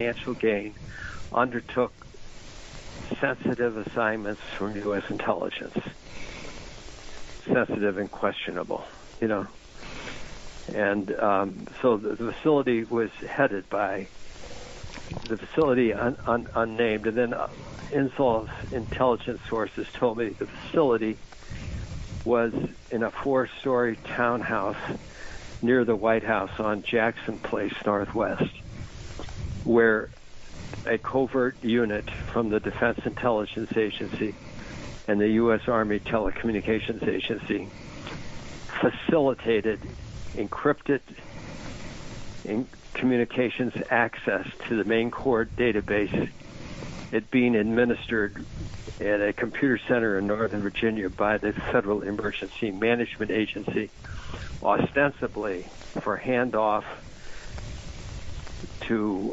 financial gain, undertook sensitive assignments from U.S. intelligence. Sensitive and questionable, you know. And so the facility was headed by the facility unnamed, and then Inslaw's intelligence sources told me the facility was in a 4-story townhouse near the White House on Jackson Place Northwest, where a covert unit from the Defense Intelligence Agency and the U.S. Army Telecommunications Agency facilitated encrypted communications access to the main core database, it being administered at a computer center in Northern Virginia by the Federal Emergency Management Agency, ostensibly for handoff to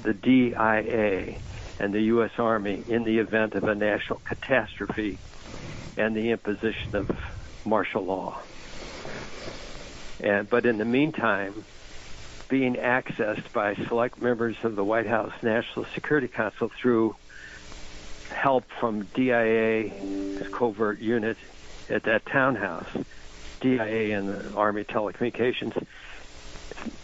the DIA and the U.S. Army in the event of a national catastrophe and the imposition of martial law. But in the meantime, being accessed by select members of the White House National Security Council through help from DIA's covert unit at that townhouse, DIA and the Army Telecommunications,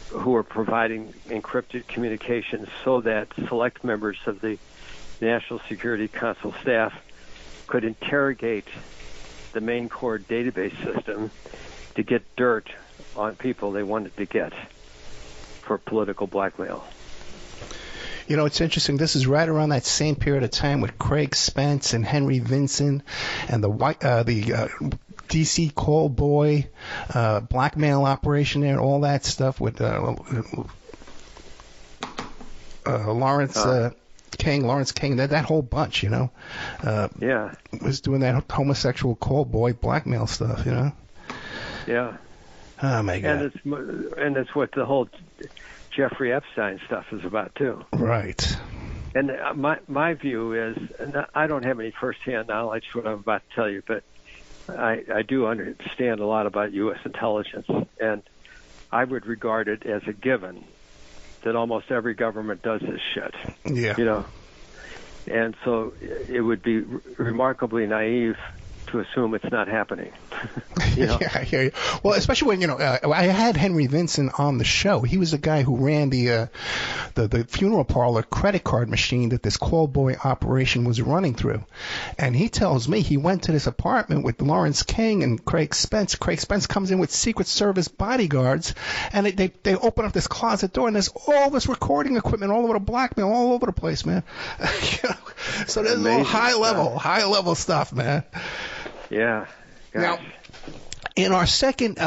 who were providing encrypted communications so that select members of the National Security Council staff could interrogate the main core database system to get dirt on people they wanted to get for political blackmail. You know, it's interesting. This is right around that same period of time with Craig Spence and Henry Vinson and the D.C. call boy, blackmail operation there, all that stuff with Lawrence King, that whole bunch, you know. Was doing that homosexual call boy blackmail stuff, you know. Yeah. Oh my God. And it's what the whole Jeffrey Epstein stuff is about too. Right. And my view is, and I don't have any firsthand knowledge of what I'm about to tell you, but I do understand a lot about U.S. intelligence, and I would regard it as a given that almost every government does this shit. Yeah. You know, and so it would be remarkably naive to assume it's not happening. You know? Yeah, I hear you. Well, especially when, you know, I had Henry Vinson on the show. He was the guy who ran the funeral parlor credit card machine that this call boy operation was running through. And he tells me he went to this apartment with Lawrence King and Craig Spence. Craig Spence comes in with Secret Service bodyguards, and they open up this closet door, and there's all this recording equipment all over the blackmail, all over the place, man. You know? So there's a little high level stuff, man. Yeah. Gosh. Now, in our second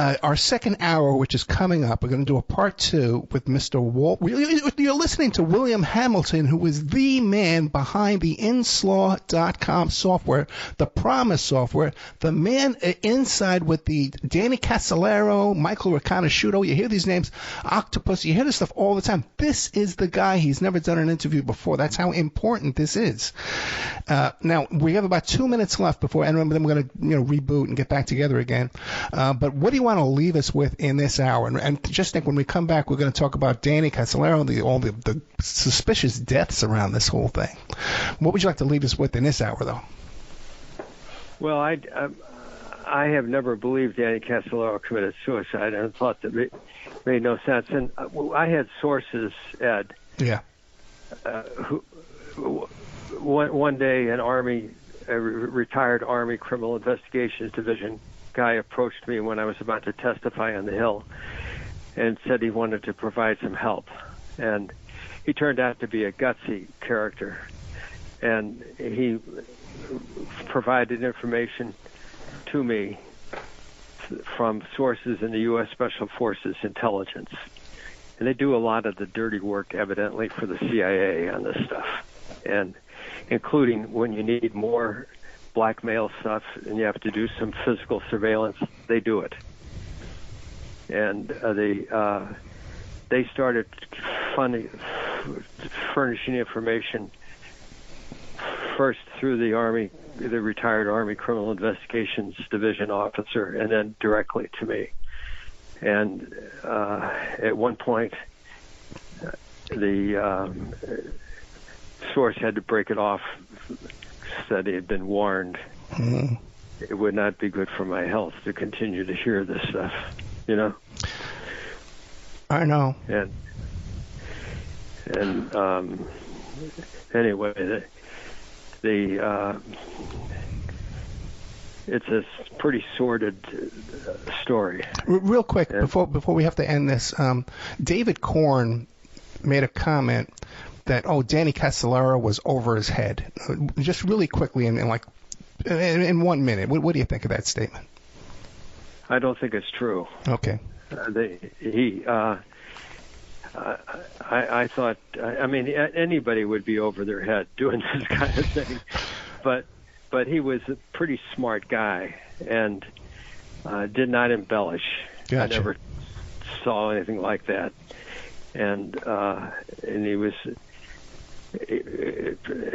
hour, which is coming up, we're going to do a part 2 with Mr. Walt. You're listening to William Hamilton, who is the man behind the Inslaw.com software, the Promis software, the man inside with the Danny Casolaro, Michael Riconosciuto. You hear these names, Octopus. You hear this stuff all the time. This is the guy. He's never done an interview before. That's how important this is. Now, we have about 2 minutes left before, and then we're going to reboot and get back together again. But what do you want to leave us with in this hour? And just think, when we come back, we're going to talk about Danny Casolaro and all the suspicious deaths around this whole thing. What would you like to leave us with in this hour, though? Well, I have never believed Danny Casolaro committed suicide, and thought that it made no sense. And I had sources, Ed. Yeah. Who one day a retired Army Criminal Investigations Division guy approached me when I was about to testify on the Hill and said he wanted to provide some help. And he turned out to be a gutsy character. And he provided information to me from sources in the U.S. Special Forces intelligence. And they do a lot of the dirty work, evidently, for the CIA on this stuff. And including when you need more blackmail stuff and you have to do some physical surveillance, they do it. And they started furnishing information first through the retired Army Criminal Investigations Division officer, and then directly to me. And at one point, the source had to break it off, said he had been warned. Mm-hmm. It would not be good for my health to continue to hear this stuff, you know? I know. And anyway, it's a pretty sordid story. Real quick, before we have to end this, David Korn made a comment that, Danny Castellaro was over his head. Just really quickly, in 1 minute, what do you think of that statement? I don't think it's true. Okay. I thought, anybody would be over their head doing this kind of thing, but he was a pretty smart guy and did not embellish. Gotcha. I never saw anything like that, and he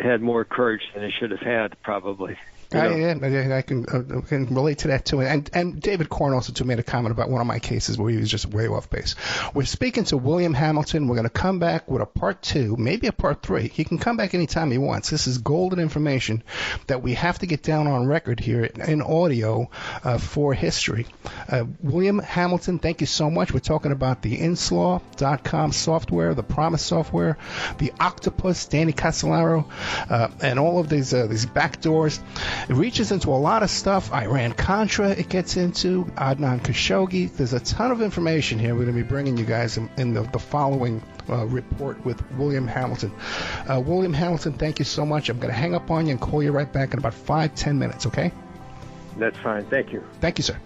had more courage than he should have had, probably. I can relate to that too. And David Korn also too made a comment about one of my cases where he was just way off base. We're speaking to William Hamilton. We're going to come back with a part 2, maybe a part 3. He can come back anytime he wants. This is golden information that we have to get down on record here in audio for history. William Hamilton, thank you so much. We're talking about the Inslaw.com software, the Promis software, the Octopus, Danny Castellaro, and all of these backdoors. It reaches into a lot of stuff. Iran-Contra it gets into, Adnan Khashoggi. There's a ton of information here we're going to be bringing you guys in the following report with William Hamilton. William Hamilton, thank you so much. I'm going to hang up on you and call you right back in about 5-10 minutes, okay? That's fine. Thank you. Thank you, sir.